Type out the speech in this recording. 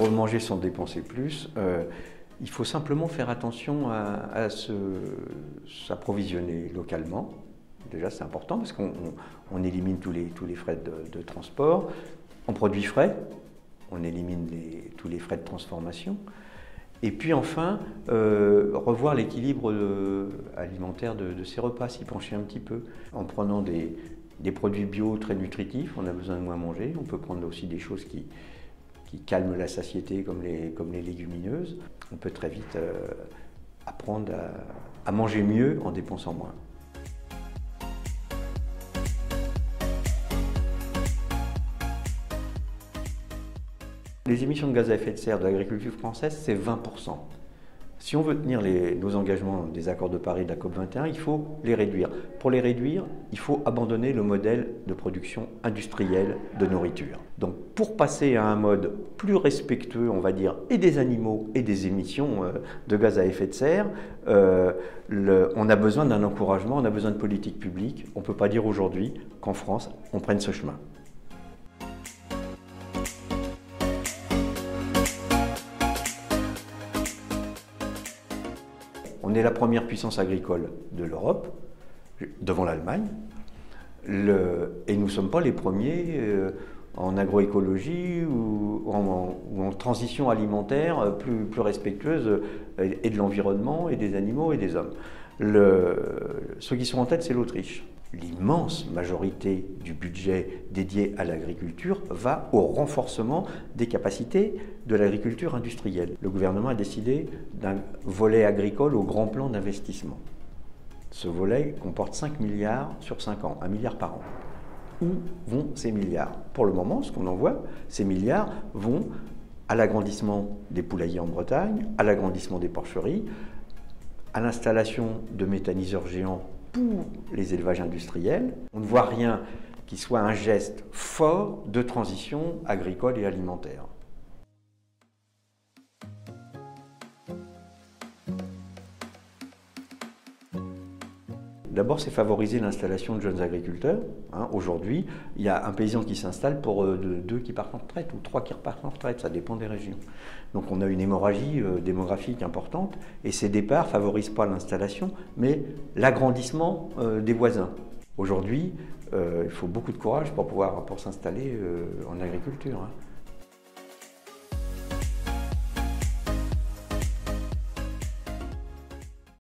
remanger sans dépenser plus, il faut simplement faire attention à s'approvisionner localement. Déjà, c'est important parce qu'on élimine tous les frais de transport. En produits frais, on élimine tous les frais de transformation. Et puis enfin, revoir l'équilibre alimentaire de ses repas, s'y pencher un petit peu. En prenant des produits bio très nutritifs, on a besoin de moins manger. On peut prendre aussi des choses qui calment la satiété, comme les légumineuses. On peut très vite apprendre à manger mieux en dépensant moins. Les émissions de gaz à effet de serre de l'agriculture française, c'est 20%. Si on veut tenir nos engagements des accords de Paris de la COP21, il faut les réduire. Pour les réduire, il faut abandonner le modèle de production industrielle de nourriture. Donc pour passer à un mode plus respectueux, on va dire, et des animaux et des émissions de gaz à effet de serre, on a besoin d'un encouragement, on a besoin de politiques publiques. On ne peut pas dire aujourd'hui qu'en France, on prenne ce chemin. On est la première puissance agricole de l'Europe, devant l'Allemagne, et nous ne sommes pas les premiers en agroécologie ou en transition alimentaire plus respectueuse et de l'environnement, et des animaux et des hommes. Ceux qui sont en tête, c'est l'Autriche. L'immense majorité du budget dédié à l'agriculture va au renforcement des capacités de l'agriculture industrielle. Le gouvernement a décidé d'un volet agricole au grand plan d'investissement. Ce volet comporte 5 milliards sur 5 ans, 1 milliard par an. Où vont ces milliards? Pour le moment, ce qu'on en voit, ces milliards vont à l'agrandissement des poulaillers en Bretagne, à l'agrandissement des porcheries, à l'installation de méthaniseurs géants pour les élevages industriels. On ne voit rien qui soit un geste fort de transition agricole et alimentaire. D'abord, c'est favoriser l'installation de jeunes agriculteurs. Aujourd'hui, il y a un paysan qui s'installe pour 2 qui partent en retraite ou 3 qui repartent en retraite, ça dépend des régions. Donc on a une hémorragie démographique importante et ces départs ne favorisent pas l'installation, mais l'agrandissement des voisins. Aujourd'hui, il faut beaucoup de courage pour s'installer en agriculture.